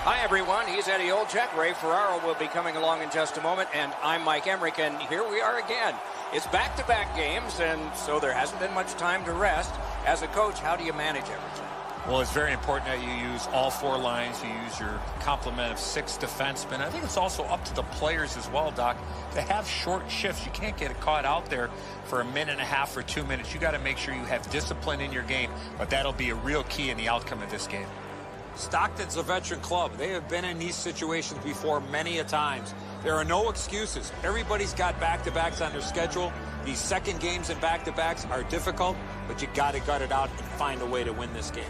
Hi, everyone. He's Eddie Olczyk. Ray Ferraro will be coming along in just a moment, and I'm Mike Emmerich, and here we are again. It's back-to-back games, and so there hasn't been much time to rest. As a coach, how do you manage everything? Well, it's very important that you use all four lines. You use your complement of 6 defensemen. I think it's also up to the players as well, Doc, to have short shifts. You can't get caught out there for a minute and a half or 2 minutes. You got to make sure you have discipline in your game, but that'll be a real key in the outcome of this game. Stockton's a veteran club. They have been in these situations before many a times. There are no excuses. Everybody's got back-to-backs on their schedule. These second games and back-to-backs are difficult, but you got to gut it out and find a way to win this game.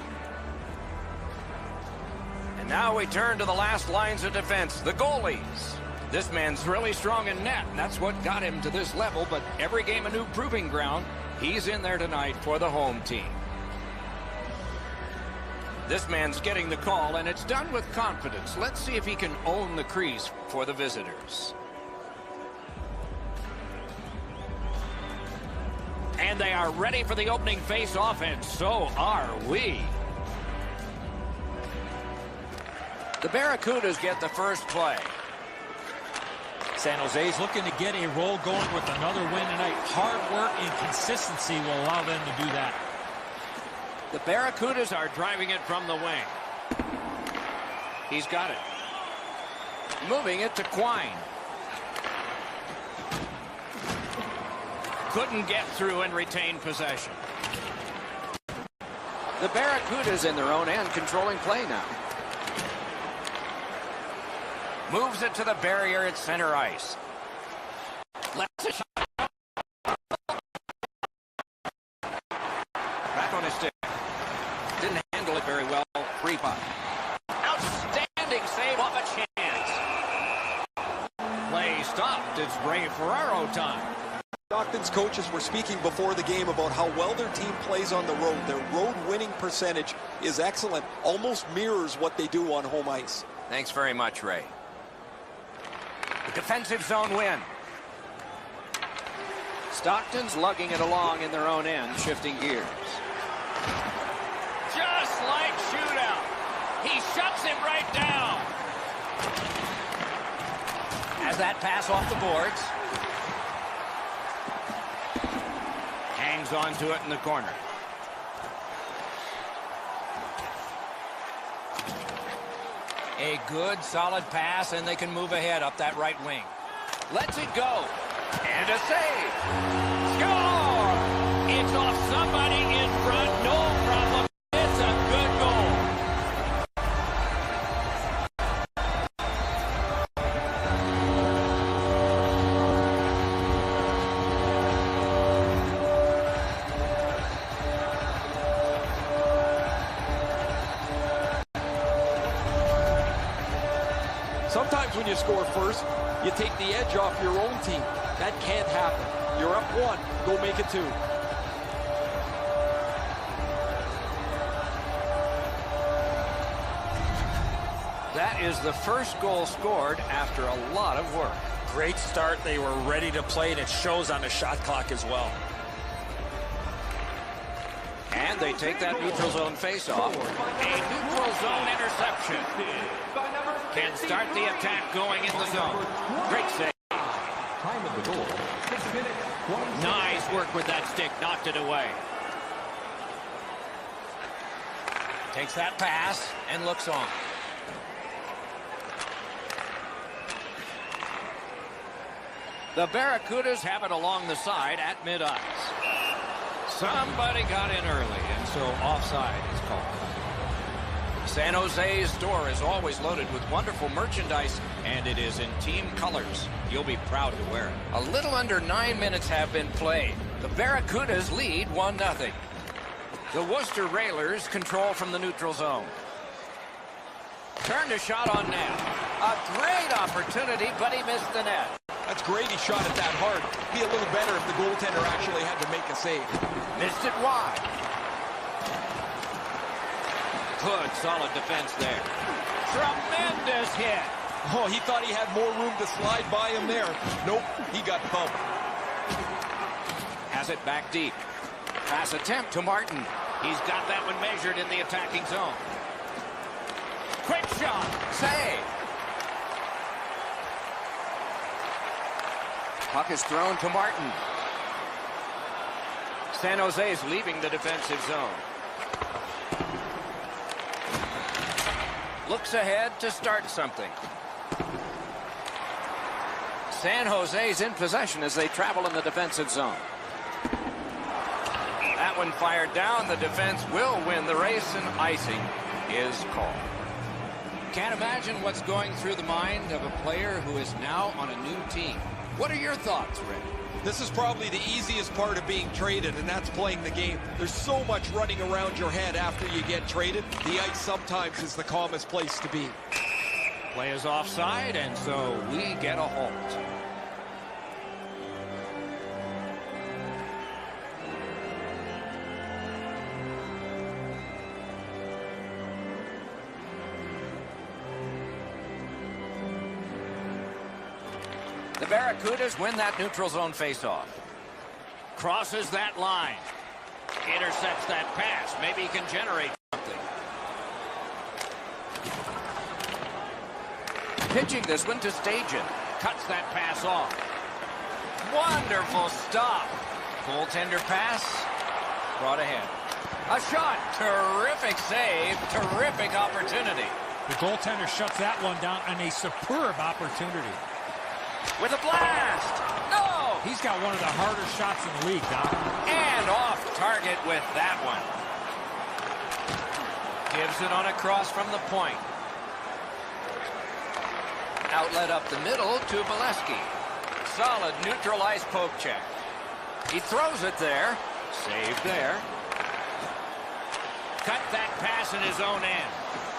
And now we turn to the last lines of defense, the goalies. This man's really strong in net, and that's what got him to this level, but every game a new proving ground. He's in there tonight for the home team. This man's getting the call, and it's done with confidence. Let's see if he can own the crease for the visitors. And they are ready for the opening face-off, and so are we. The Barracudas get the first play. San Jose's looking to get a roll going with another win tonight. Hard work and consistency will allow them to do that. The Barracudas are driving it from the wing. He's got it. Moving it to Quine. Couldn't get through and retain possession. The Barracudas in their own end controlling play now. Moves it to the barrier at center ice. Lets a shot. Back on his stick. Didn't handle it very well. Free puck. Outstanding save off a chance. Play stopped. It's Ray Ferraro time. Stockton's coaches were speaking before the game about how well their team plays on the road. Their road winning percentage is excellent. Almost mirrors what they do on home ice. Thanks very much, Ray. The defensive zone win. Stockton's lugging it along in their own end, shifting gears. Just like shootout. He shuts him right down. Has that pass off the boards. Hangs on to it in the corner. A good, solid pass, and they can move ahead up that right wing. Lets it go. And a save. Score! It's off somebody in front. No problem. It's a good goal. Sometimes when you score first, you take the edge off your own team. That can't happen. You're up 1, go make it 2. That is the first goal scored after a lot of work. Great start. They were ready to play, and it shows on the shot clock as well. And they take that neutral zone face-off. A neutral zone interception. Can start the attack going in the zone. Great save. Time of the goal, 6 minutes. Nice work with that stick. Knocked it away. Takes that pass and looks on. The Barracudas have it along the side at mid-ice. Somebody got in early, and so offside is called. San Jose's store is always loaded with wonderful merchandise, and it is in team colors. You'll be proud to wear it. A little under 9 minutes have been played. The Barracudas lead 1-0. The Worcester Railers control from the neutral zone. Turned a shot on net. A great opportunity, but he missed the net. That's great he shot it that hard. Be a little better if the goaltender actually had to make a save. Missed it wide. Good, solid defense there. Tremendous hit. Oh, he thought he had more room to slide by him there. Nope, he got bumped. Has it back deep. Pass attempt to Martin. He's got that one measured in the attacking zone. quick shot. Save. Puck is thrown to Martin. San Jose is leaving the defensive zone. Looks ahead to start something. San Jose's in possession as they travel in the defensive zone. That one fired down. The defense will win the race, and icing is called. Can't imagine what's going through the mind of a player who is now on a new team. What are your thoughts, Rick? This is probably the easiest part of being traded, and that's playing the game. There's so much running around your head after you get traded. The ice sometimes is the calmest place to be. Play is offside, and so we get a halt. The Barracudas win that neutral zone faceoff. Crosses that line. Intercepts that pass. Maybe he can generate something. Pitching this one to Stajan. Cuts that pass off. Wonderful stop. Goaltender pass. Brought ahead. A shot. Terrific save. Terrific opportunity. The goaltender shuts that one down on a superb opportunity. With a blast. No. He's got one of the harder shots in the league, Doc. And off target with that one. Gives it on a cross from the point. Outlet up the middle to Bolesky. Solid neutral ice poke check. He throws it there. Saved there. Cut that pass in his own end.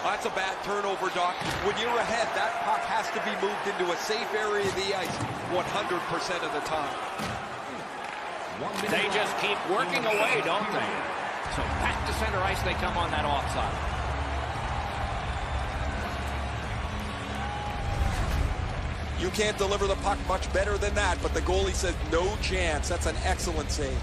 That's a bad turnover, Doc. When you're ahead, that puck has to be moved into a safe area of the ice 100% of the time. They just keep working away, don't they? So back to center ice they come on that offside. You can't deliver the puck much better than that, but the goalie says no chance. That's an excellent save.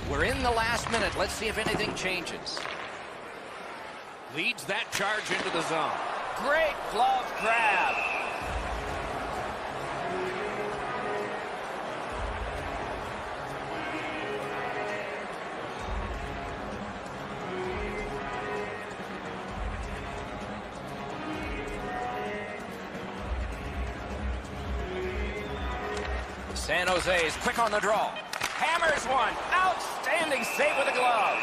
We're in the last minute. Let's see if anything changes. Leads that charge into the zone. Great glove grab. San Jose is quick on the draw. Hammers one. Outstanding save with a glove.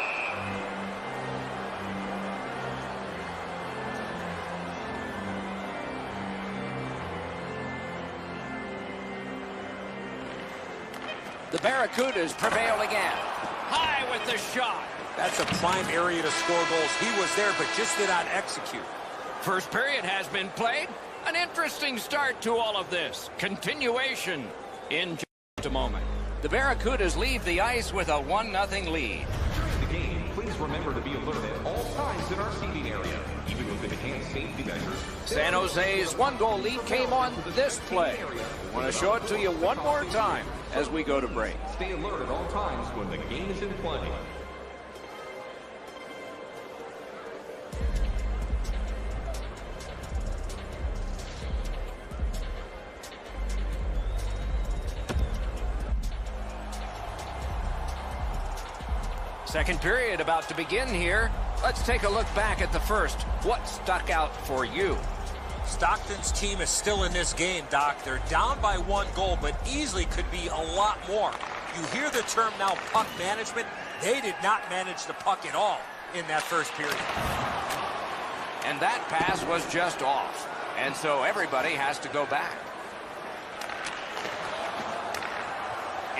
The Barracudas prevail again. High with the shot. That's a prime area to score goals. He was there, but just did not execute. First period has been played. An interesting start to all of this. Continuation in just a moment. The Barracudas leave the ice with a 1-0 lead. During the game, please remember to be alert at all times in our seating area, even with enhanced safety measures. San Jose's 1-goal lead came on this play. I want to show it to you one more time as we go to break. Stay alert at all times when the game is in play. Second period about to begin here. Let's take a look back at the first. What stuck out for you? Stockton's team is still in this game, Doc. They're down by 1 goal, but easily could be a lot more. You hear the term now, puck management. They did not manage the puck at all in that first period. And that pass was just off. And so everybody has to go back.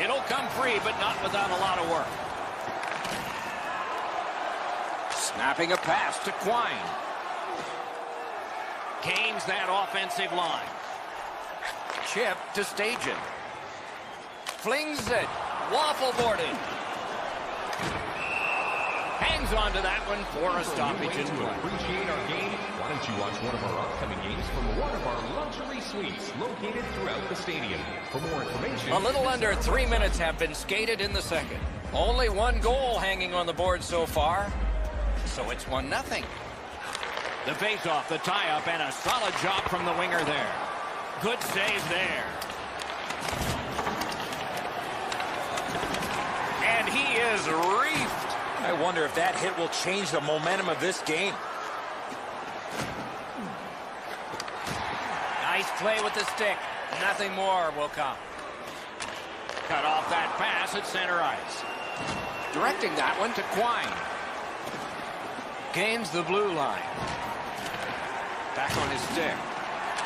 It'll come free, but not without a lot of work. Snapping a pass to Quine. Gains that offensive line. Chip to Stajan. Flings it. Waffle boarded. Hangs hangs on to that one for a stoppage in To play. appreciate our game, why don't you watch one of our upcoming games from one of our luxury suites located throughout the stadium? For more information... A little under 3 minutes have been skated in the second. Only one goal hanging on the board so far, so it's 1-0. The face-off, the tie-up, and a solid job from the winger there. Good save there. And he is reefed. I wonder if that hit will change the momentum of this game. Nice play with the stick. Nothing more will come. Cut off that pass at center ice. Directing that one to Quine. Gains the blue line. Back on his stick.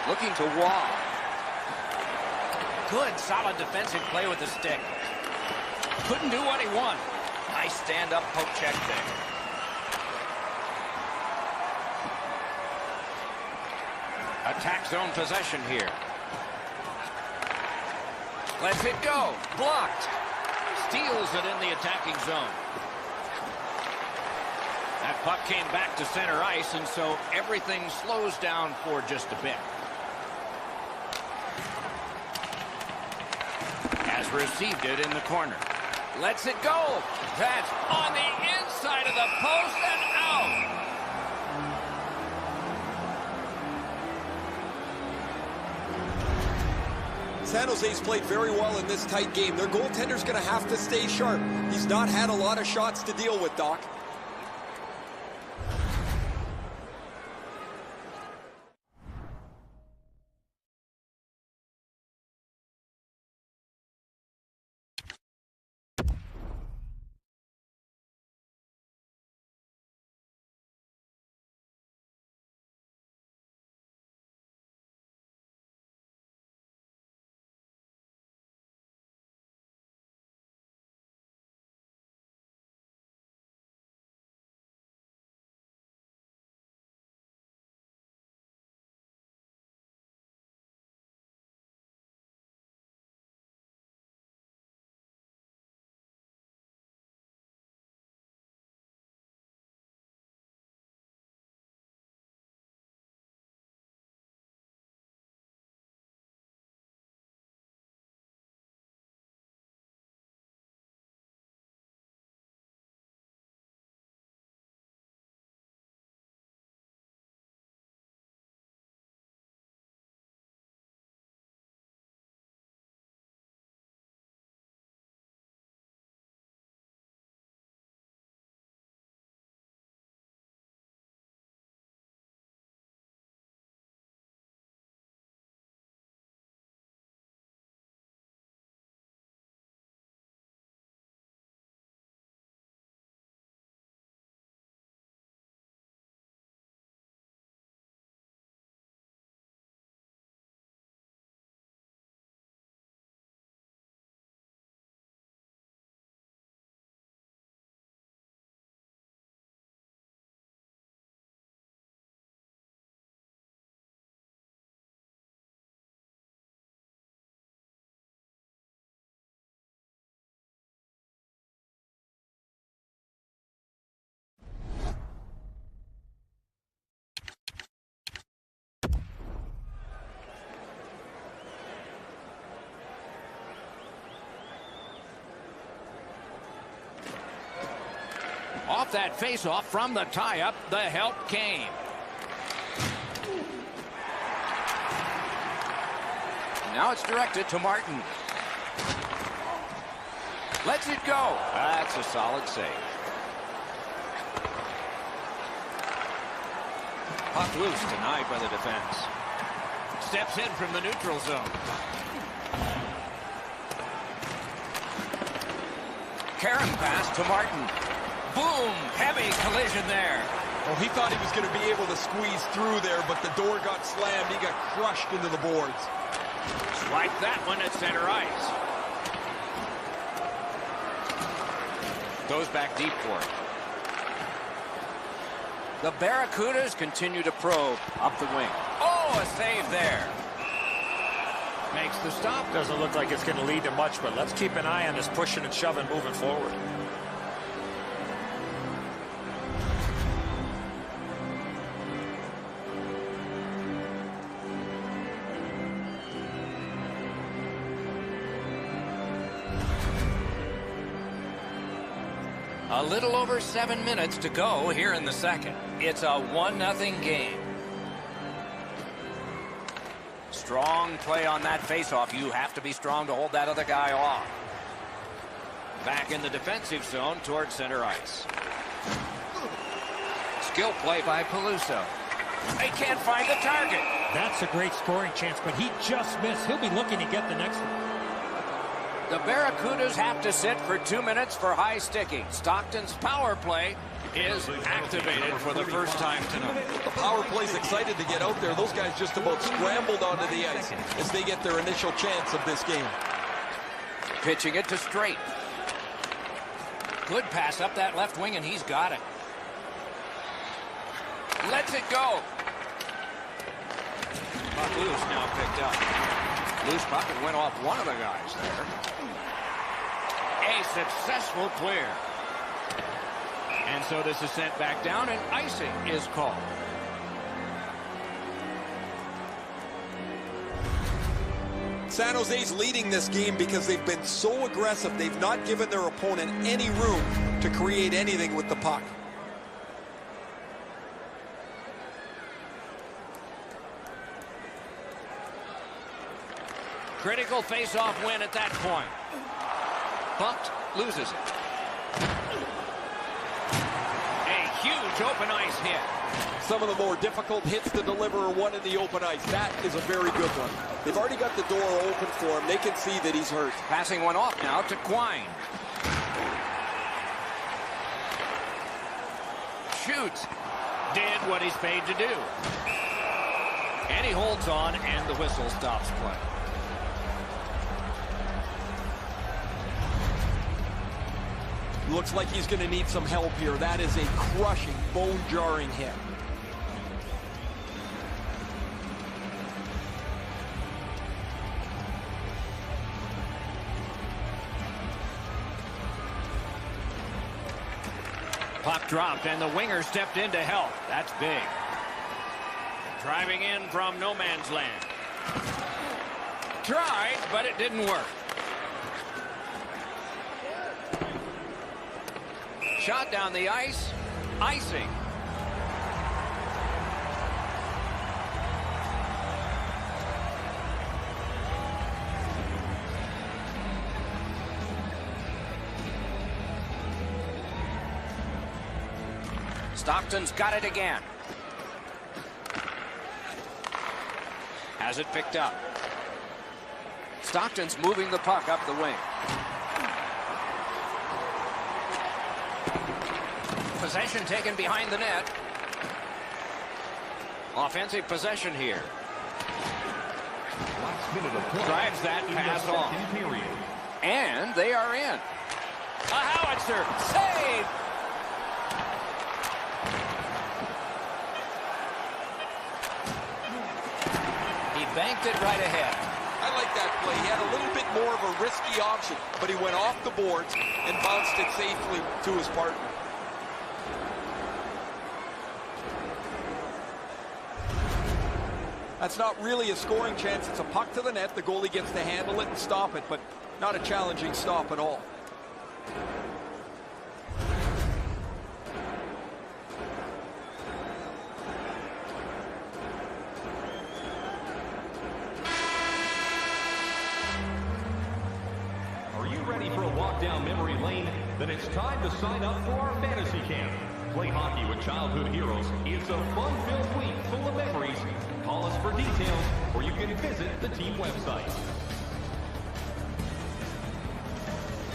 Looking to Wall. Good, solid defensive play with the stick. Couldn't do what he wanted. Nice stand-up poke check there. Attack zone possession here. Lets it go. Blocked. Steals it in the attacking zone. That puck came back to center ice, and so everything slows down for just a bit. Has received it in the corner. Lets it go. That's on the inside of the post and out. San Jose's played very well in this tight game. Their goaltender's going to have to stay sharp. He's not had a lot of shots to deal with, Doc. Off that face-off from the tie-up, the help came. Now it's directed to Martin. Lets it go. That's a solid save. Puck loose, denied by the defense. Steps in from the neutral zone. Karen pass to Martin. Boom! Heavy collision there. Oh, he thought he was going to be able to squeeze through there, but the door got slammed. He got crushed into the boards. Like that one at center ice. Goes back deep for it. The Barracudas continue to probe up the wing. Oh, a save there. Makes the stop. Doesn't look like it's going to lead to much, but let's keep an eye on this pushing and shoving moving forward. A little over 7 minutes to go here in the second. It's a 1-0 game. Strong play on that faceoff. You have to be strong to hold that other guy off. Back in the defensive zone towards center ice. Skill play by Peluso. They can't find the target. That's a great scoring chance, but he just missed. He'll be looking to get the next one. The Barracudas have to sit for 2 minutes for high sticking. Stockton's power play is activated for the first time tonight. The power play's excited to get out there. Those guys just about scrambled onto the ice as they get their initial chance of this game. Pitching it to Straight. Good pass up that left wing, and he's got it. Lets it go. Puck loose, now picked up. Loose puck and went off one of the guys there. A successful clear. And so this is sent back down, and icing is called. San Jose's leading this game because they've been so aggressive. They've not given their opponent any room to create anything with the puck. Critical face-off win at that point. Bucked, loses it. A huge open ice hit. Some of the more difficult hits to deliver are one in the open ice. That is a very good one. They've already got the door open for him. They can see that he's hurt. Passing one off now to Quine. Shoots. Did what he's paid to do. And he holds on, and the whistle stops play. Looks like he's going to need some help here. That is a crushing, bone-jarring hit. Puck dropped, and the winger stepped in to help. That's big. Driving in from no man's land. Tried, but it didn't work. Shot down the ice. Icing. Stockton's got it again. Has it picked up. Stockton's moving the puck up the wing. Possession taken behind the net. Offensive possession here. Drives that pass off. And they are in. A howitzer. Save! He banked it right ahead. I like that play. He had a little bit more of a risky option, but he went off the boards and bounced it safely to his partner. That's not really a scoring chance. It's a puck to the net. The goalie gets to handle it and stop it, but not a challenging stop at all. Are you ready for a walk down memory lane? Then it's time to sign up for our fantasy camp. Play hockey with childhood heroes. It's a fun-filled week full of memories. Call us for details, or you can visit the team website.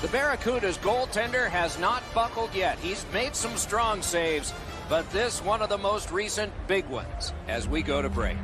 The Barracudas goaltender has not buckled yet. He's made some strong saves, but this one of the most recent big ones as we go to break.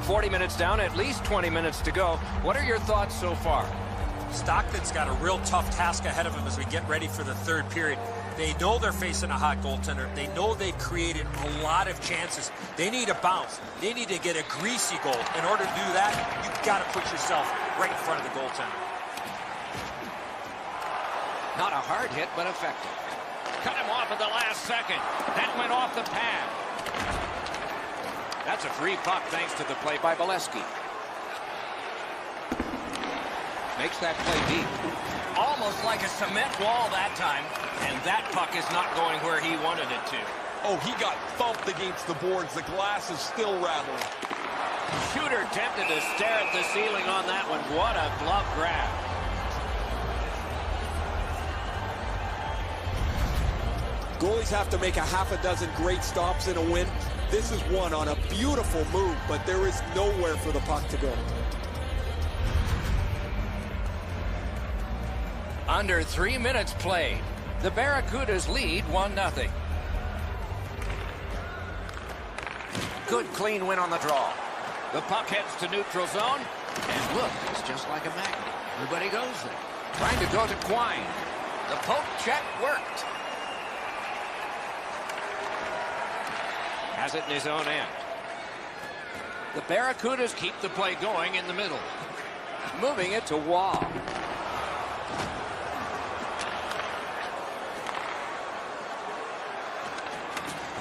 40 minutes down, at least 20 minutes to go. What are your thoughts so far? Stockton's got a real tough task ahead of him as we get ready for the third period. They know they're facing a hot goaltender. They know they've created a lot of chances. They need a bounce. They need to get a greasy goal. In order to do that, you've got to put yourself right in front of the goaltender. Not a hard hit, but effective. Cut him off at the last second. That went off the pad. That's a free puck thanks to the play by Bolesky. Makes that play deep. Almost like a cement wall that time. And that puck is not going where he wanted it to. Oh, he got thumped against the boards. The glass is still rattling. Shooter tempted to stare at the ceiling on that one. What a glove grab. Goalies have to make a half a dozen great stops in a win. This is one on a beautiful move, but there is nowhere for the puck to go. Under 3 minutes played. The Barracudas lead 1-0. Good clean win on the draw. The puck heads to neutral zone. And look, it's just like a magnet. Everybody goes there. Trying to go to Quine. The poke check worked. Has it in his own end. The Barracudas keep the play going in the middle. Moving it to Wall.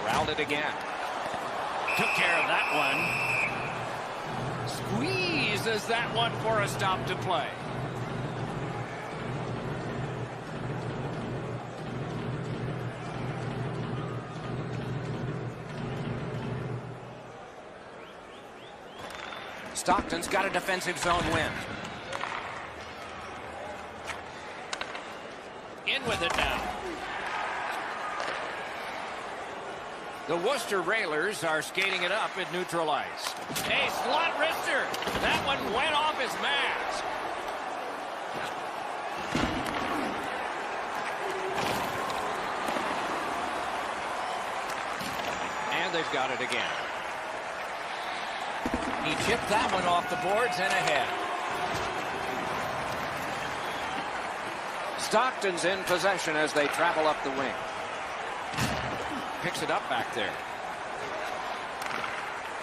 Corralled it again. Took care of that one. Squeezes that one for a stop to play. Stockton's got a defensive zone win. In with it now. The Worcester Railers are skating it up at neutral ice. A slot wrister. That one went off his mask. And they've got it again. He chipped that one off the boards and ahead. Stockton's in possession as they travel up the wing. Picks it up back there.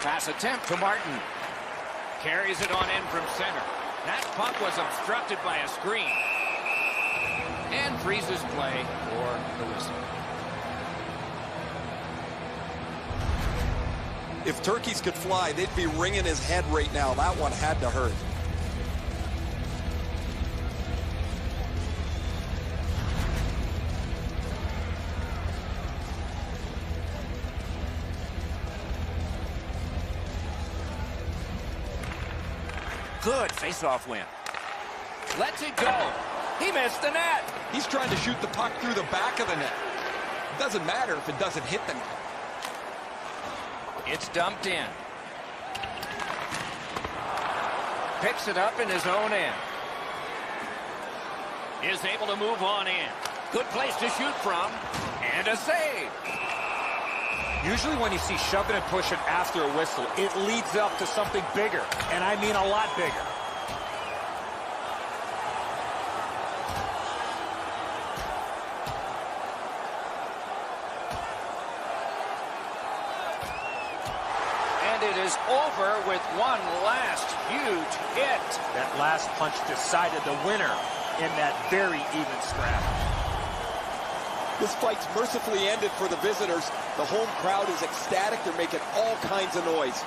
Pass attempt to Martin. Carries it on in from center. That puck was obstructed by a screen. And freezes play for the whistle. If turkeys could fly, they'd be ringing his head right now. That one had to hurt. Good face-off win. Lets it go. He missed the net. He's trying to shoot the puck through the back of the net. It doesn't matter if it doesn't hit the net. It's dumped in. Picks it up in his own end. Is able to move on in. Good place to shoot from. And a save. Usually when you see shoving and pushing after a whistle, it leads up to something bigger. And I mean a lot bigger. It is over with one last huge hit. That last punch decided the winner in that very even scrap. This fight's mercifully ended for the visitors. The home crowd is ecstatic. They're making all kinds of noise.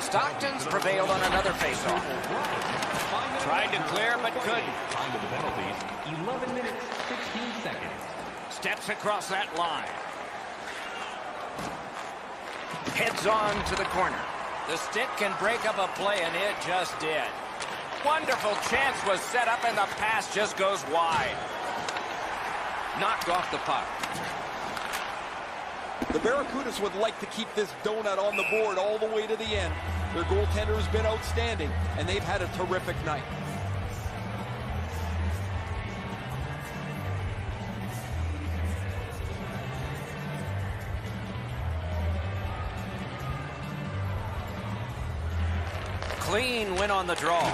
Stockton's prevailed on another faceoff. Tried to clear, but couldn't. Time of the penalties, 11 minutes, 16 seconds. Steps across that line. Heads on to the corner. The stick can break up a play, and it just did. Wonderful chance was set up, and the pass just goes wide. Knocked off the puck. The Barracudas would like to keep this donut on the board all the way to the end. Their goaltender has been outstanding, and they've had a terrific night. Clean win on the draw.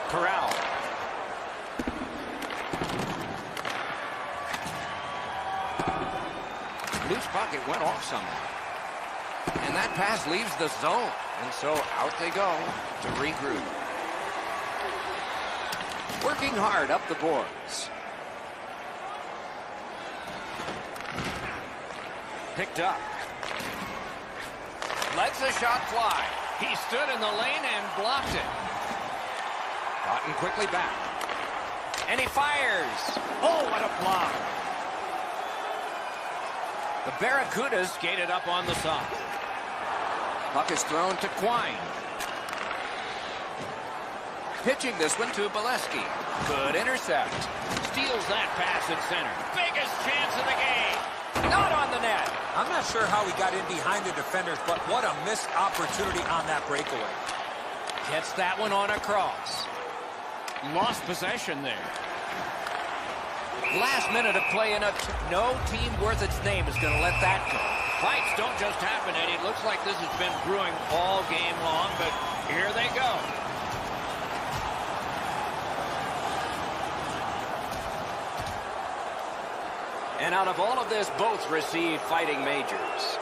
Corral. Loose puck, it went off somehow. And that pass leaves the zone. And so out they go to regroup. Working hard up the boards. Picked up. Lets the shot fly. He stood in the lane and blocked it. Gotten quickly back. And he fires. Oh, what a block. The Barracudas skated up on the side. Puck is thrown to Quine. Pitching this one to Bolesky. Good intercept. Steals that pass at center. Biggest chance of the game. Not on the net. I'm not sure how he got in behind the defenders, but what a missed opportunity on that breakaway. Gets that one on a cross. Lost possession there. Last minute of play in no team worth its name is going to let that go. Fights don't just happen, Eddie. It looks like this has been brewing all game long, but here they go. And out of all of this, both receive fighting majors.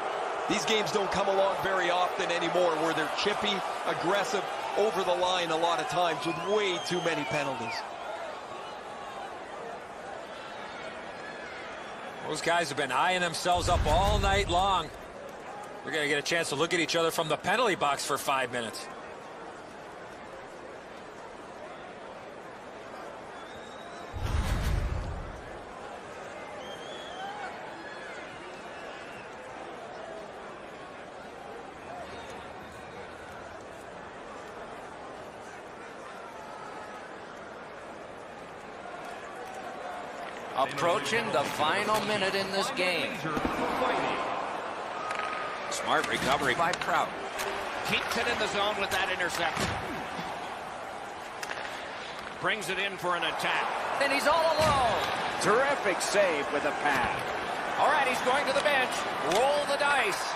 These games don't come along very often anymore where they're chippy, aggressive, over the line a lot of times with way too many penalties. Those guys have been eyeing themselves up all night long. We're going to get a chance to look at each other from the penalty box for 5 minutes. Approaching the final minute in this game. Smart recovery by Prout. Keeps it in the zone with that interception. Brings it in for an attack. And he's all alone. Terrific save with a pad. All right, he's going to the bench. Roll the dice.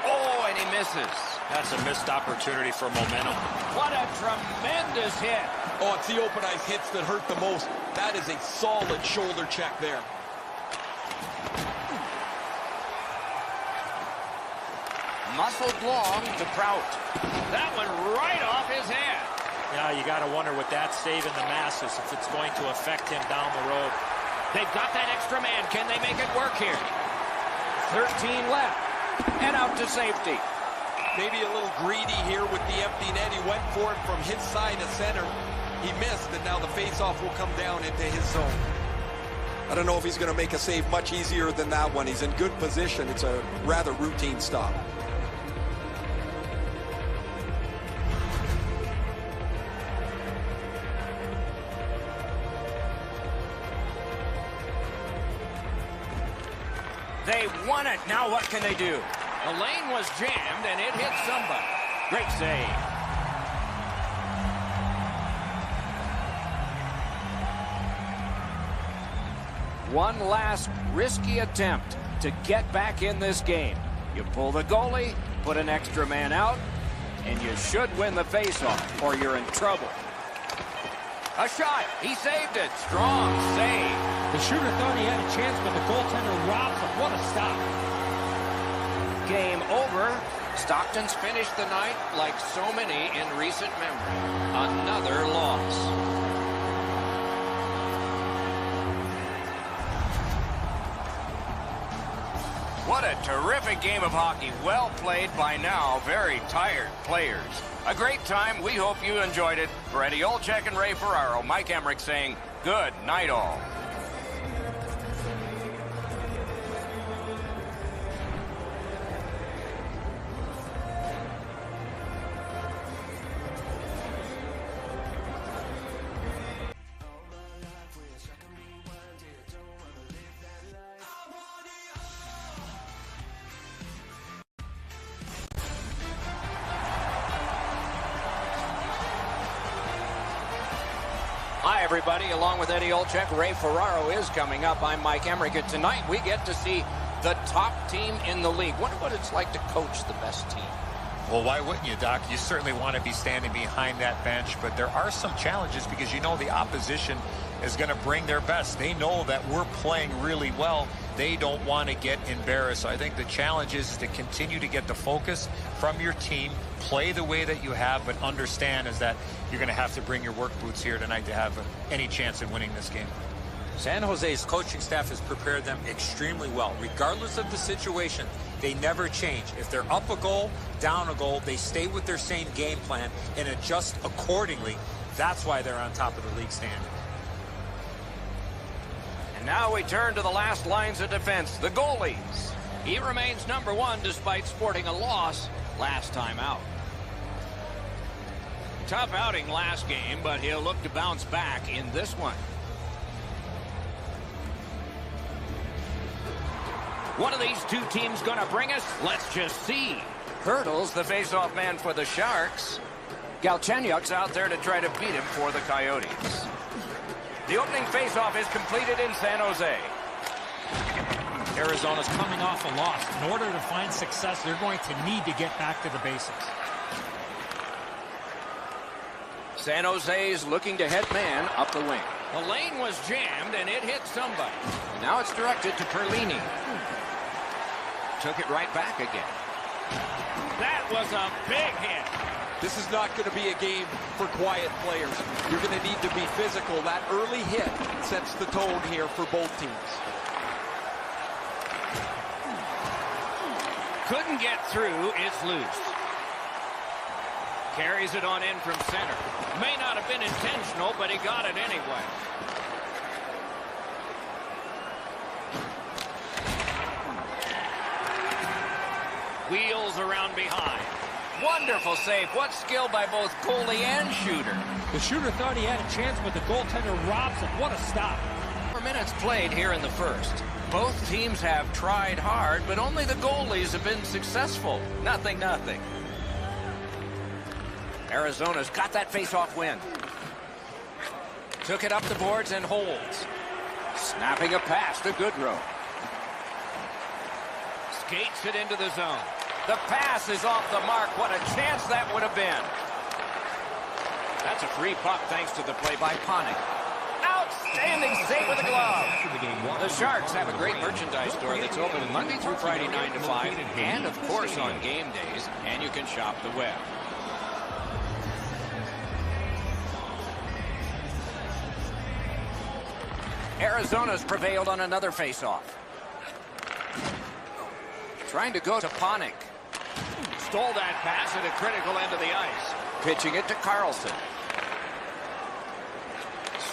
Oh, and he misses. That's a missed opportunity for momentum. What a tremendous hit. Oh, it's the open ice hits that hurt the most. That is a solid shoulder check there. Muscled long to Prout. That one right off his head. Yeah, you got to wonder with that save in the masses if it's going to affect him down the road. They've got that extra man. Can they make it work here? 13 left. And out to safety. Maybe a little greedy here with the empty net. He went for it from his side to center. He missed, and now the faceoff will come down into his zone. I don't know if he's going to make a save much easier than that one. He's in good position. It's a rather routine stop. They won it. Now what can they do? The lane was jammed, and it hit somebody. Great save. One last risky attempt to get back in this game. You pull the goalie, put an extra man out, and you should win the faceoff, or you're in trouble. A shot. He saved it. Strong save. The shooter thought he had a chance, but the goaltender robbed him. What a stop. Game over. Stockton's finished the night like so many in recent memory. Another loss. What a terrific game of hockey. Well played by now. Very tired players. A great time. We hope you enjoyed it. For Eddie Olczyk and Ray Ferraro, Mike Emmerich saying good night all. Hi, everybody. Along with Eddie Olczyk, Ray Ferraro is coming up. I'm Mike Emmerich, and tonight we get to see the top team in the league. Wonder what it's like to coach the best team. Well, why wouldn't you, Doc? You certainly want to be standing behind that bench, but there are some challenges because you know the opposition is going to bring their best. They know that we're playing really well. They don't want to get embarrassed. So I think the challenge is to continue to get the focus from your team, play the way that you have, but understand is that you're going to have to bring your work boots here tonight to have any chance in winning this game. San Jose's coaching staff has prepared them extremely well. Regardless of the situation, they never change. If they're up a goal, down a goal, they stay with their same game plan and adjust accordingly. That's why they're on top of the league standing. And now we turn to the last lines of defense, the goalies. He remains number one despite sporting a loss last time out. Tough outing last game, but he'll look to bounce back in this one. One of these two teams going to bring us? Let's just see. Hurdles, the face-off man for the Sharks. Galchenyuk's out there to try to beat him for the Coyotes. The opening face-off is completed in San Jose. Arizona's coming off a loss. In order to find success, they're going to need to get back to the basics. San Jose's looking to head man up the wing. The lane was jammed, and it hit somebody. Now it's directed to Perlini. Took it right back again. That was a big hit. This is not going to be a game for quiet players. You're going to need to be physical. That early hit sets the tone here for both teams. Couldn't get through. It's loose. Carries it on in from center. May not have been intentional, but he got it anyway. Wheels around behind. Wonderful save. What skill by both goalie and shooter. The shooter thought he had a chance, but the goaltender robs it. What a stop. 4 minutes played here in the first. Both teams have tried hard, but only the goalies have been successful. Nothing. Arizona's got that face-off win. Took it up the boards and holds. Snapping a pass to Goodrow. Skates it into the zone. The pass is off the mark. What a chance that would have been. That's a free puck thanks to the play by Panik. Outstanding save with the glove. The Sharks have a great merchandise store that's open Monday through Friday 9 to 5 and of course on game days, and you can shop the web. Arizona's prevailed on another face-off. Trying to go to Panik. Stole that pass at a critical end of the ice. Pitching it to Carlson.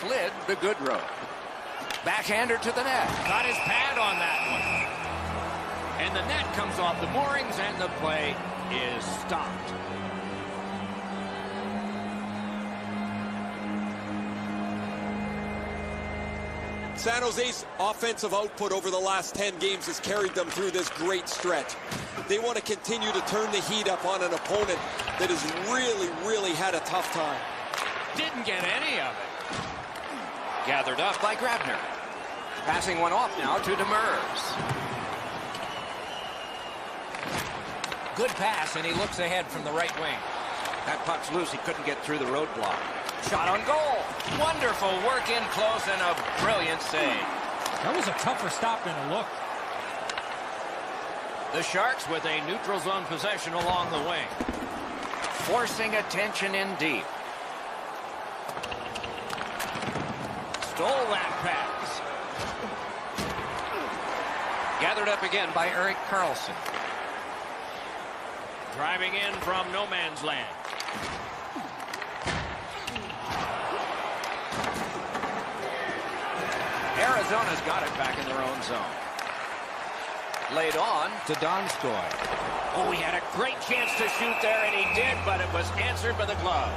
Slid to Goodrow. Backhander to the net. Got his pad on that one. And the net comes off the moorings and the play is stopped. San Jose's offensive output over the last 10 games has carried them through this great stretch. They want to continue to turn the heat up on an opponent that has really had a tough time. Didn't get any of it. Gathered up by Grabner. Passing one off now to Demers. Good pass, and he looks ahead from the right wing. That puck's loose. He couldn't get through the roadblock. Shot on goal. Wonderful work in close and a brilliant save. That was a tougher stop than it looked. The Sharks with a neutral zone possession along the wing. Forcing attention in deep. Stole that pass. Gathered up again by Erik Karlsson. Driving in from no man's land. Arizona's got it back in their own zone. Laid on to Donskoy. Oh, he had a great chance to shoot there, and he did, but it was answered by the glove.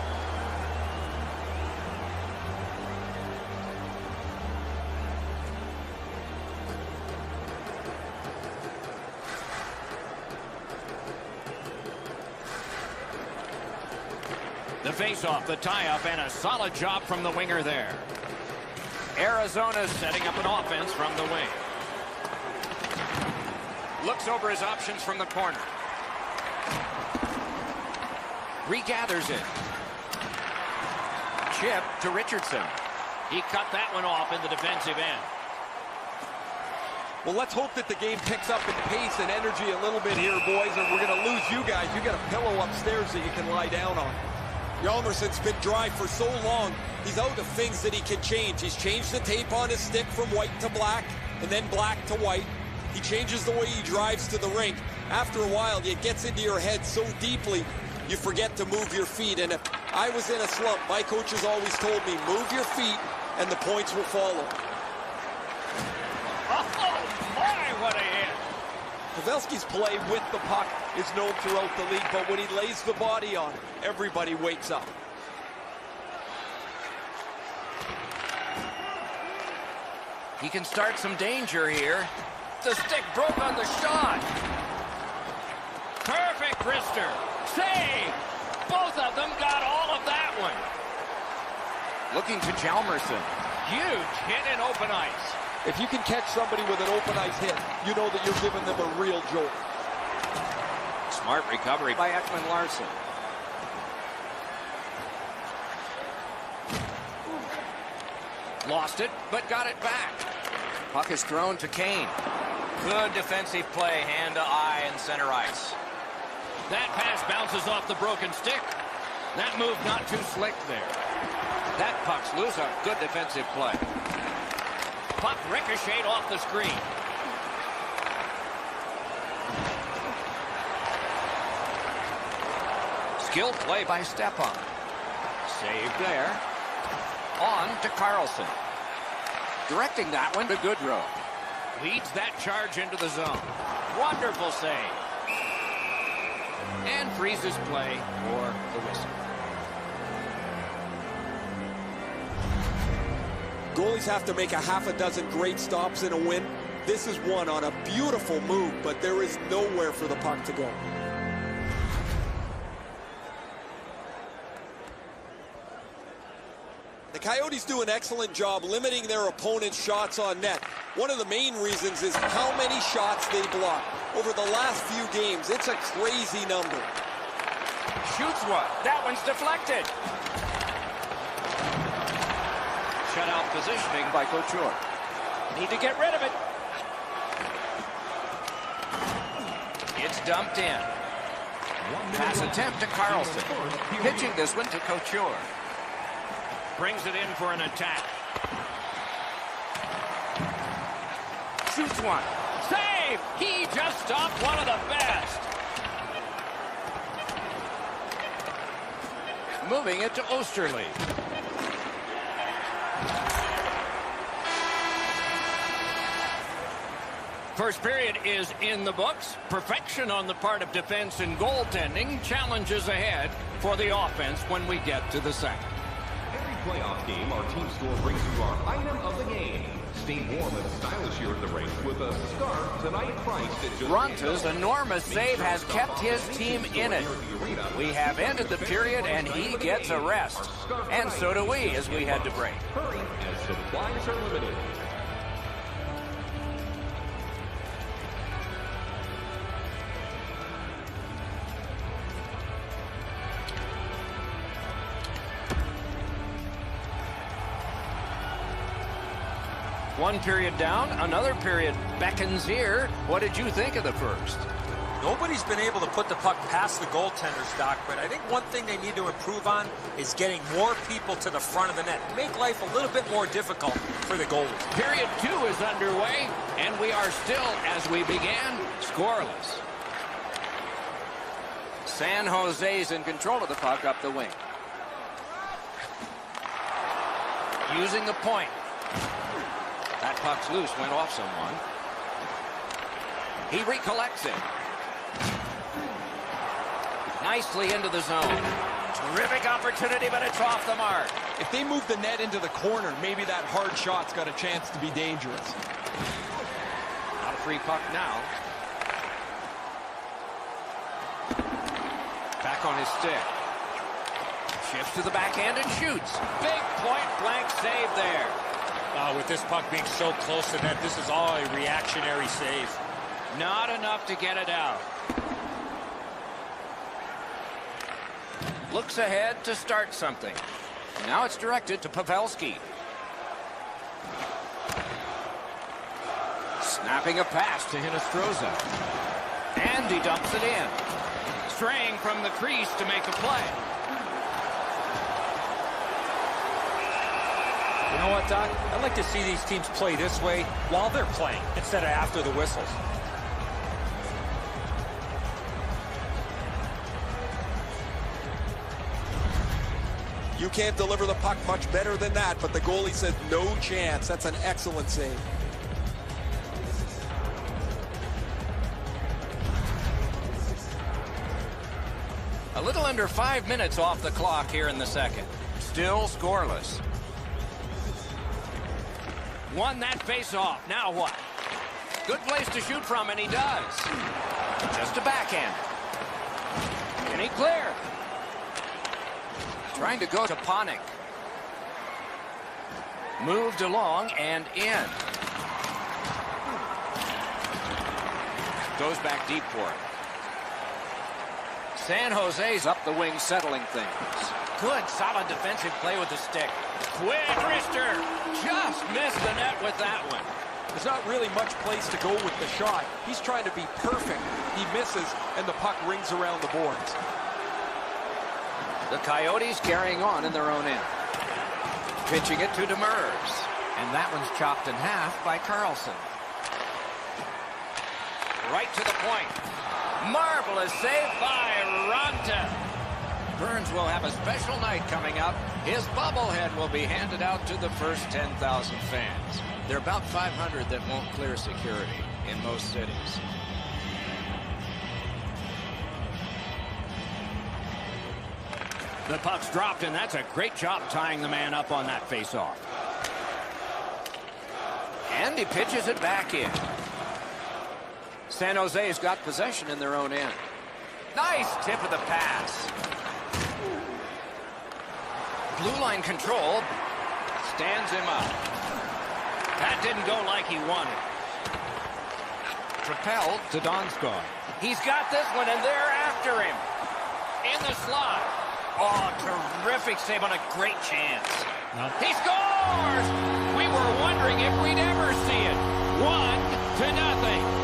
The face-off, the tie-up, and a solid job from the winger there. Arizona's setting up an offense from the wing. Looks over his options from the corner. Regathers it. Chip to Richardson. He cut that one off in the defensive end. Well, let's hope that the game picks up in pace and energy a little bit here, boys, and we're going to lose you guys. You got a pillow upstairs that you can lie down on. Hjalmarsson's been dry for so long, he's out of things that he can change. He's changed the tape on his stick from white to black, and then black to white. He changes the way he drives to the rink. After a while, it gets into your head so deeply, you forget to move your feet. And if I was in a slump, my coaches always told me, move your feet, and the points will follow. Oh, my, what a hit. Pavelski's play with the puck is known throughout the league, but when he lays the body on, everybody wakes up. He can start some danger here. The stick broke on the shot. Perfect wrister. Save. Both of them got all of that one. Looking to Hjalmarsson. Huge hit in open ice. If you can catch somebody with an open ice hit, you know that you're giving them a real jolt. Smart recovery by Ekman-Larsson. Lost it, but got it back. Puck is thrown to Kane. Good defensive play, hand to eye and center ice. That pass bounces off the broken stick. That move not too slick there. That puck's loose, a good defensive play. Puck ricocheted off the screen. Skilled play by Stepan. Saved there. On to Carlson. Directing that one to Goodrow. Leads that charge into the zone. Wonderful save. And freezes play for the whistle. Goalies have to make a half a dozen great stops in a win. This is one on a beautiful move, but there is nowhere for the puck to go. The Coyotes do an excellent job limiting their opponent's shots on net. One of the main reasons is how many shots they block. Over the last few games, it's a crazy number. Shoots one. That one's deflected. Shutout positioning by Couture. Need to get rid of it. It's dumped in. Pass attempt to Carlson. Pitching this one to Couture. Brings it in for an attack. Shoots one. Save! He just stopped one of the best. Moving it to Osterley. First period is in the books. Perfection on the part of defense and goaltending. Challenges ahead for the offense when we get to the second. Every playoff game, our team store brings you our item of the game. Stay warm and stylish here at the rink with a scarf tonight priced at just... Ronta's enormous save has kept his team in it. We have ended the period and he gets a rest. And so do we as we head to break. Hurry, as supplies are limited. One period down, another period beckons here. What did you think of the first? Nobody's been able to put the puck past the goaltenders, Doc, but I think one thing they need to improve on is getting more people to the front of the net. Make life a little bit more difficult for the goalies. Period 2 is underway, and we are still, as we began, scoreless. San Jose's in control of the puck up the wing. Using the point. That puck's loose, went off someone. He recollects it. Nicely into the zone. Terrific opportunity, but it's off the mark. If they move the net into the corner, maybe that hard shot's got a chance to be dangerous. Not a free puck now. Back on his stick. Shifts to the backhand and shoots. Big point-blank save there. With this puck being so close to net, this is all a reactionary save. Not enough to get it out. Looks ahead to start something. Now it's directed to Pavelski. Snapping a pass to Hinostroza. And he dumps it in. Straying from the crease to make a play. You know what, Doc? I'd like to see these teams play this way while they're playing instead of after the whistles. You can't deliver the puck much better than that, but the goalie said no chance. That's an excellent save. A little under 5 minutes off the clock here in the second. Still scoreless. Won that face-off. Now what? Good place to shoot from, and he does. Just a backhand. And he clear. Trying to go to Panik. Moved along and in. Goes back deep for it. San Jose's up the wing, settling things. Good, solid defensive play with the stick. Quick wrister. Just missed the net with that one. There's not really much place to go with the shot. He's trying to be perfect. He misses, and the puck rings around the boards. The Coyotes carrying on in their own end. Pitching it to Demers. And that one's chopped in half by Carlson. Right to the point. Marvelous save by Ranta. Burns will have a special night coming up. His bobblehead will be handed out to the first 10,000 fans. There are about 500 that won't clear security in most cities. The puck's dropped, and that's a great job tying the man up on that faceoff. And he pitches it back in. San Jose's got possession in their own end. Nice tip of the pass. Blue line control. Stands him up. That didn't go like he wanted. Propelled to Donskoi. He's got this one, and they're after him. In the slot. Oh, terrific save on a great chance. He scores! We were wondering if we'd ever see it. 1-0.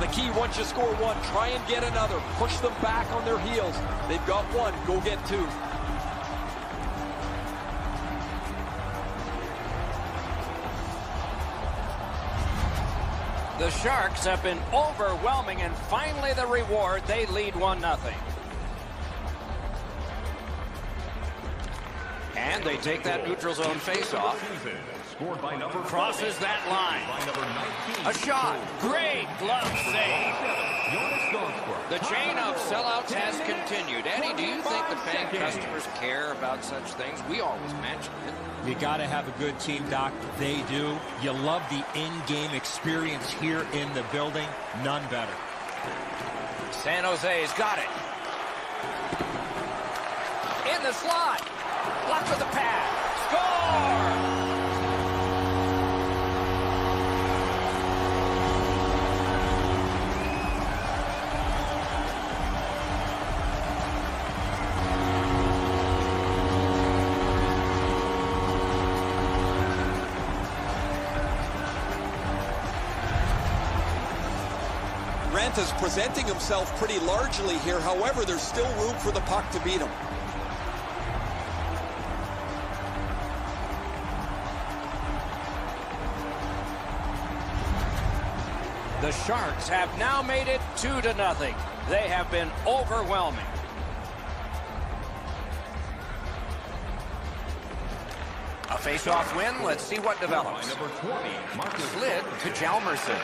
The key, once you score one, try and get another. Push them back on their heels. They've got one. Go get two. The Sharks have been overwhelming, and finally the reward. They lead 1-0. And they take that neutral zone face-off. Crosses that line. A shot. Great glove save. The chain of sellouts has continued. Eddie, do you think the paying customers care about such things? We always mention it. You got to have a good team, Doc. They do. You love the in-game experience here in the building. None better. San Jose's got it. In the slot. Blocked with the pad. Score! Ranta's presenting himself pretty largely here. However, there's still room for the puck to beat him. The Sharks have now made it 2-0. They have been overwhelming. A face-off win. Let's see what develops. Slid to Jalmerson.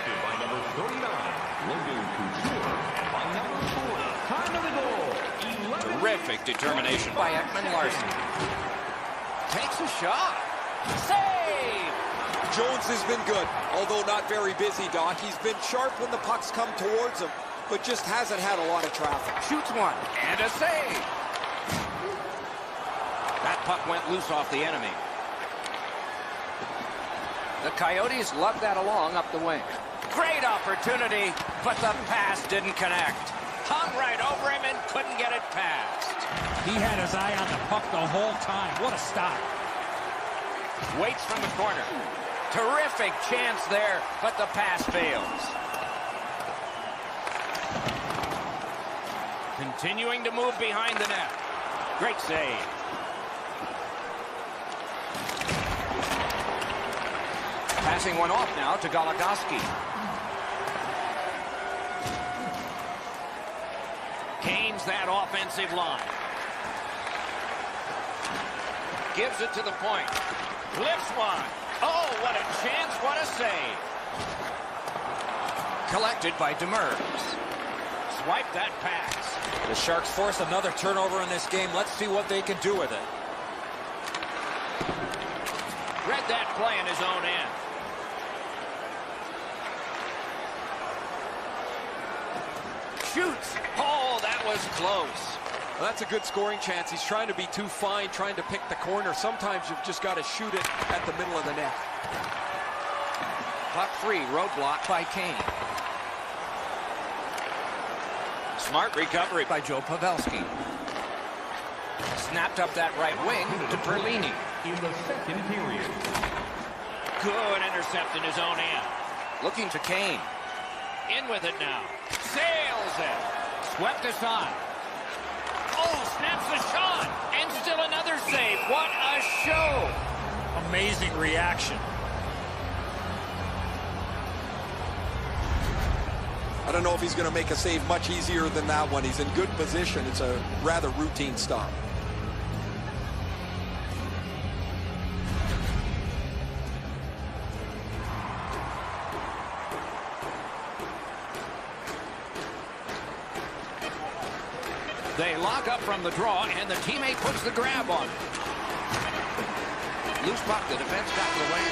Terrific determination by Ekman Larson. Takes a shot. Save! Jones has been good, although not very busy, Doc. He's been sharp when the pucks come towards him, but just hasn't had a lot of traffic. Shoots one, and a save. That puck went loose off the enemy. The Coyotes lugged that along up the wing. Great opportunity, but the pass didn't connect. Hung right over him and couldn't get it past. He had his eye on the puck the whole time. What a stop. Waits from the corner. Terrific chance there, but the pass fails. Continuing to move behind the net. Great save. Passing one off now to Goligoski. Gains that offensive line. Gives it to the point. Lifts one. Oh, what a chance, what a save. Collected by Demers. Swipe that pass. The Sharks force another turnover in this game. Let's see what they can do with it. Read that play in his own end. Shoots. Oh, that was close. Well, that's a good scoring chance. He's trying to be too fine, trying to pick the corner. Sometimes you've just got to shoot it at the middle of the net. Puck free, roadblock by Kane. Smart recovery by Joe Pavelski. Snapped up that right wing to Perlini. In the second period. Good intercept in his own end. Looking to Kane. In with it now. Sails it. Swept aside. Oh, snaps the shot. And still another save. What a show. Amazing reaction. I don't know if he's going to make a save much easier than that one. He's in good position. It's a rather routine stop. They lock up from the draw, and the teammate puts the grab on. Loose puck, the defense got the way.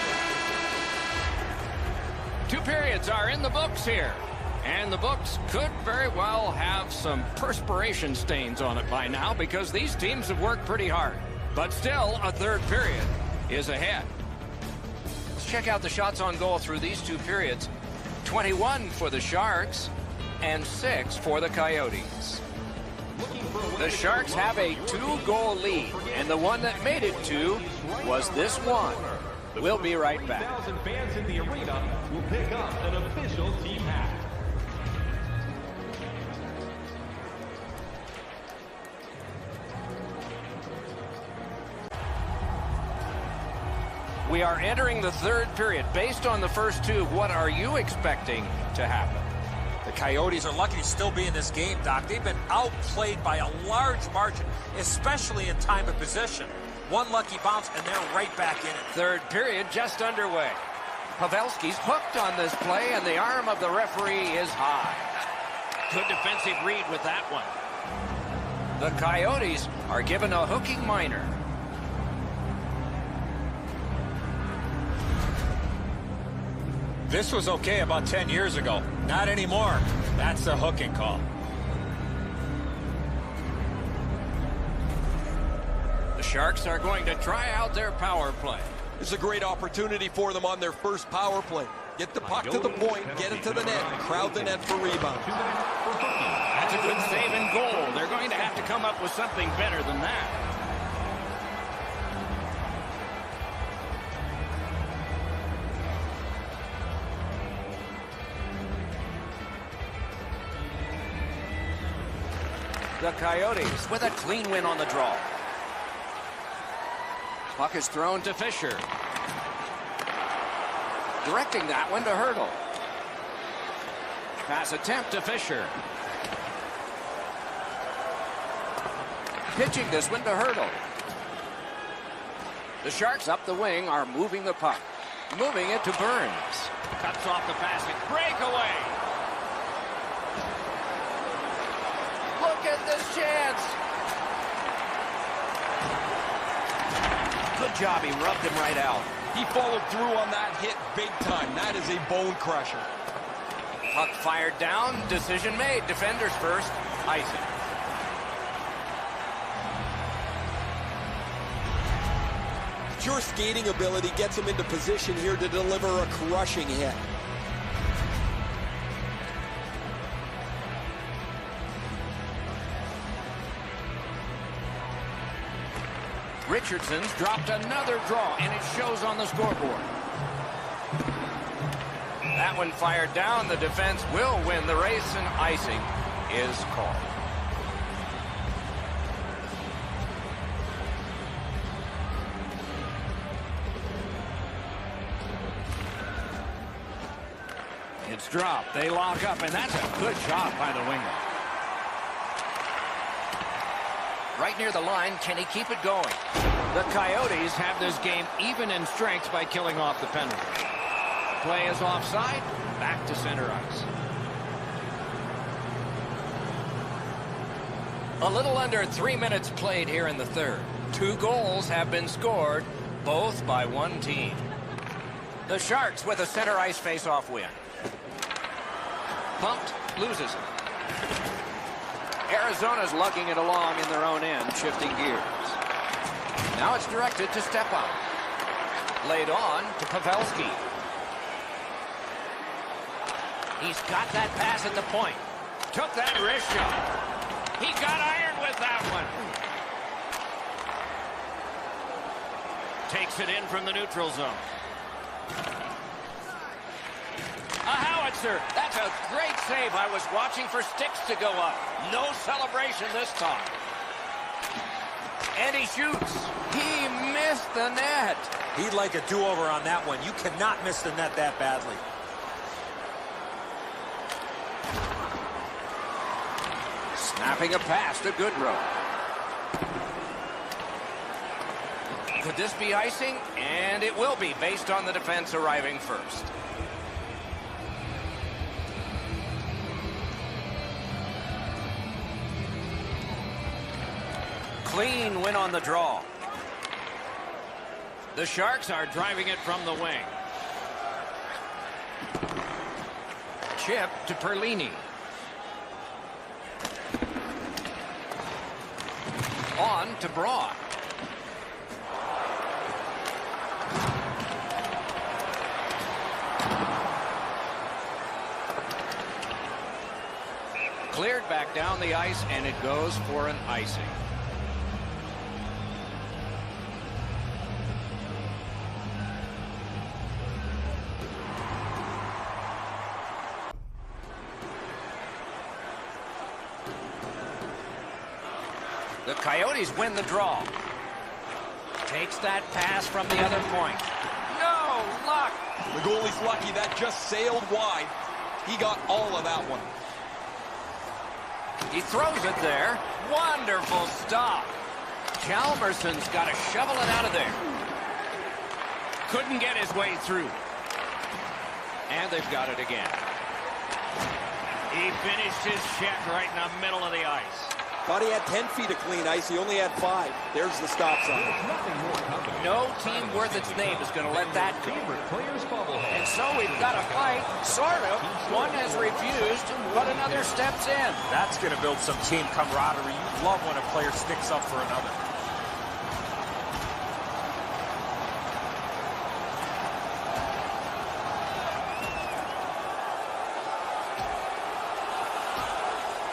2 periods are in the books here. And the books could very well have some perspiration stains on it by now because these teams have worked pretty hard. But still, a third period is ahead. Let's check out the shots on goal through these 2 periods. 21 for the Sharks and 6 for the Coyotes. The Sharks have a 2-goal lead, and the one that made it 2 was this one. We'll be right back. 1,000 fans in the arena will pick up an official team hat. We are entering the third period. Based on the first 2, what are you expecting to happen? The Coyotes are lucky to still be in this game, Doc. They've been outplayed by a large margin, especially in time of possession. One lucky bounce, and they're right back in it. Third period just underway. Pavelski's hooked on this play, and the arm of the referee is high. Good defensive read with that one. The Coyotes are given a hooking minor. This was okay about 10 years ago. Not anymore. That's a hooking call. The Sharks are going to try out their power play. It's a great opportunity for them on their first power play. Get the puck to the point, get it to the net, crowd the net for rebound. That's a good save and goal. They're going to have to come up with something better than that. The Coyotes with a clean win on the draw. Puck is thrown to Fisher. Directing that one to Hurdle. Pass attempt to Fisher. Pitching this one to Hurdle. The Sharks up the wing are moving the puck. Moving it to Burns. Cuts off the passing. Breakaway. Look at this chance. job. He rubbed him right out. He followed through on that hit big time. That is a bone crusher. Puck fired down. Decision made. Defenders first. Icing. Pure skating ability gets him into position here to deliver a crushing hit. Richardson's dropped another draw, and it shows on the scoreboard. That one fired down. The defense will win the race, and icing is called. It's dropped. They lock up, and that's a good shot by the winger. Right near the line, can he keep it going? The Coyotes have this game even in strength by killing off the penalty. Play is offside. Back to center ice. A little under 3 minutes played here in the third. 2 goals have been scored, both by one team. The Sharks with a center ice face-off win. Pumped, loses it. Arizona's lugging it along in their own end, shifting gears. Now it's directed to step up. Laid on to Pavelski. He's got that pass at the point. Took that wrist shot. He got iron with that one. Takes it in from the neutral zone. A howitzer. That's a great save. I was watching for sticks to go up. No celebration this time. And he shoots. He missed the net. He'd like a do-over on that one. You cannot miss the net that badly. Snapping a pass to Goodrow. Could this be icing? And it will be, based on the defense arriving first. Clean win on the draw. The Sharks are driving it from the wing. Chip to Perlini. On to Braun. Cleared back down the ice, and it goes for an icing. The Coyotes win the draw. Takes that pass from the other point. No luck. The goalie's lucky. That just sailed wide. He got all of that one. He throws it there. Wonderful stop. Chalmerson's got to shovel it out of there. Couldn't get his way through. And they've got it again. He finished his check right in the middle of the ice. Thought he had 10 feet of clean ice. He only had 5. There's the stop sign. No team worth its name is going to let that go. And so we've got a fight, sort of. One has refused, but another steps in. That's going to build some team camaraderie. You love when a player sticks up for another.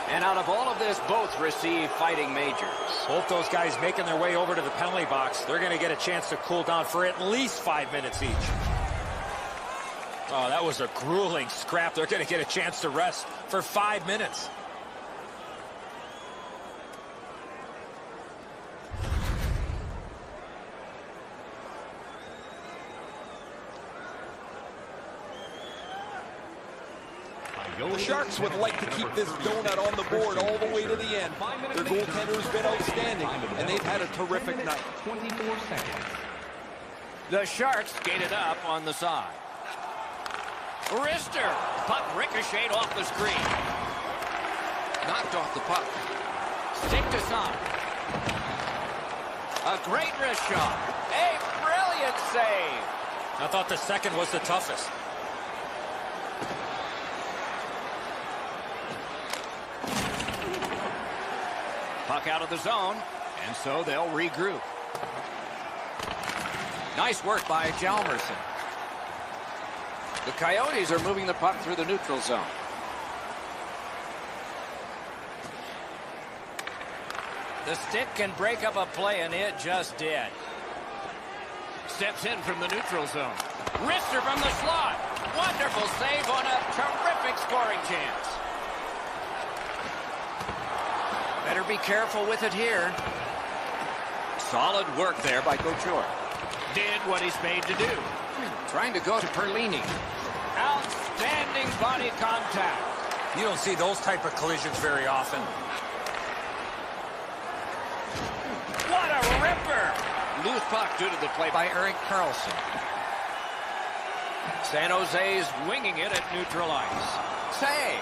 And out of all of this, both receive fighting majors. Both those guys making their way over to the penalty box. They're going to get a chance to cool down for at least 5 minutes each. Oh, that was a grueling scrap. They're going to get a chance to rest for 5 minutes. The Sharks would like to keep this donut on the board all the way to the end. Their goaltender's been outstanding, and they've had a terrific night. 24 seconds. The Sharks skated up on the side. Wrister. Puck ricocheted off the screen. Knocked off the puck. Stick to side. A great wrist shot. Hey, brilliant save. I thought the second was the toughest. Puck out of the zone, and so they'll regroup. Nice work by Hjalmarsson. The Coyotes are moving the puck through the neutral zone. The stick can break up a play, and it just did. Steps in from the neutral zone. Wrister from the slot. Wonderful save on a terrific scoring chance. Better be careful with it here. Solid work there by Couture. Did what he's made to do. Trying to go to Perlini. Outstanding body contact. You don't see those type of collisions very often. What a ripper! Loose puck due to the play by Erik Karlsson. San Jose's winging it at neutral ice. Save!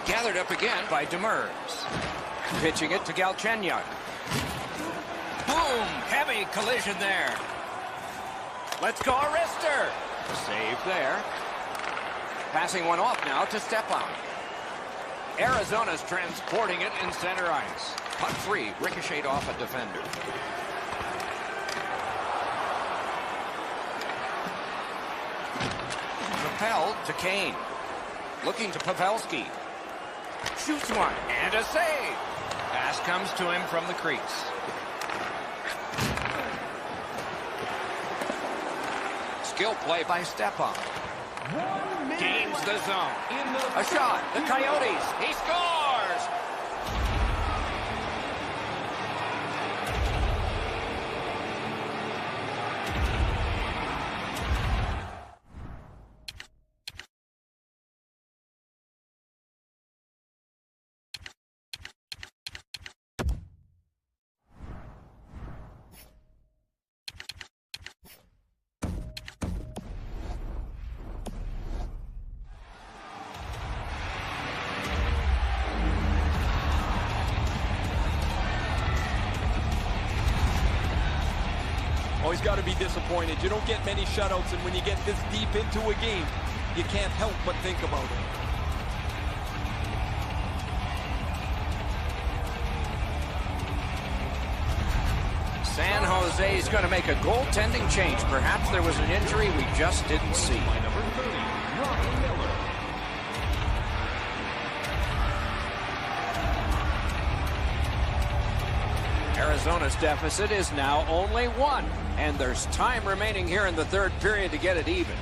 Gathered up again by Demers. Pitching it to Galchenyuk. Boom! Heavy collision there. Let's go, Wrister. Save there. Passing one off now to Stepan. Arizona's transporting it in center ice. Puck free, ricocheted off a defender. Propelled to Kane. Looking to Pavelski. Shoots one, and a save. Pass comes to him from the crease. Skill play by Stepan. Gains the zone. A shot. The Coyotes. He scores! Always got to be disappointed. You don't get many shutouts, and when you get this deep into a game, you can't help but think about it. San Jose is going to make a goaltending change. Perhaps there was an injury we just didn't see. Arizona's deficit is now only 1, and there's time remaining here in the third period to get it even.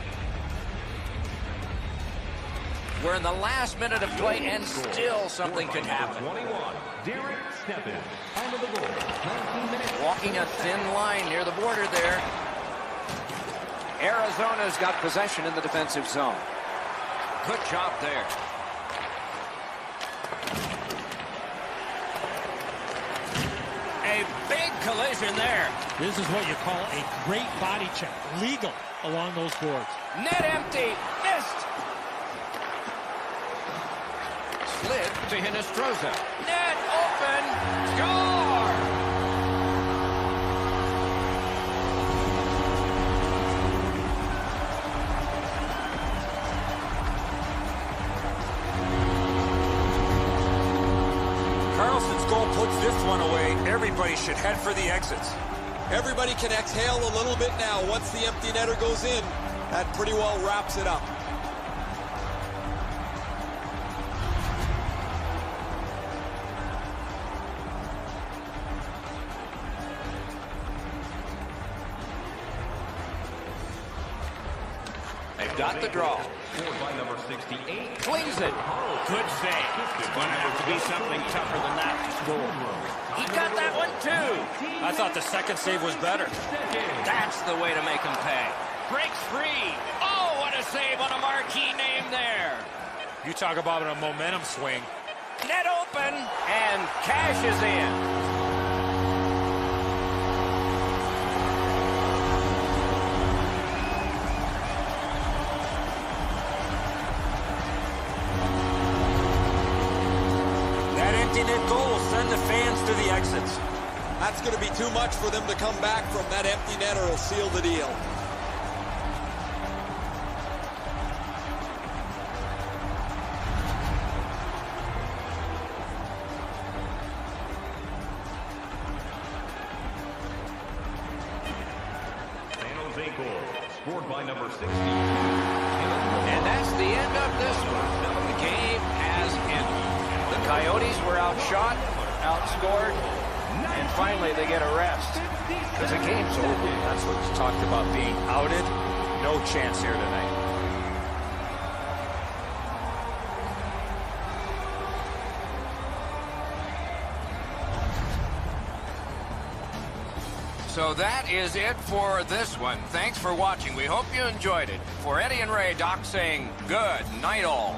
We're in the last minute of play, and still something could happen. Walking a thin line near the border there. Arizona's got possession in the defensive zone. Good job there. A big collision there. This is what you call a great body check. Legal along those boards. Net empty. Missed. Slid to Hinostroza. Net open. Score! Karlsson's goal puts this one away. Everybody should head for the exits. Everybody can exhale a little bit now. Once the empty netter goes in, that pretty well wraps it up. They've got the draw. By number 68. Flings it. Good save. It's going to have to be something tougher than that to score. He got that one, too. I thought the second save was better. That's the way to make him pay. Breaks free. Oh, what a save on a marquee name there. You talk about a momentum swing. Net open, and cash is in. That empty net goal will send the fans to the exits. That's going to be too much for them to come back from. That empty netter will seal the deal. San Jose goal, scored by number 62. And that's the end of this one. The game has ended. The Coyotes were outshot, outscored, and finally they get a rest because the game's over. That's what you talked about, being outed. No chance here tonight. So that is it for this one. Thanks for watching. We hope you enjoyed it. For Eddie and Ray, Doc saying good night all.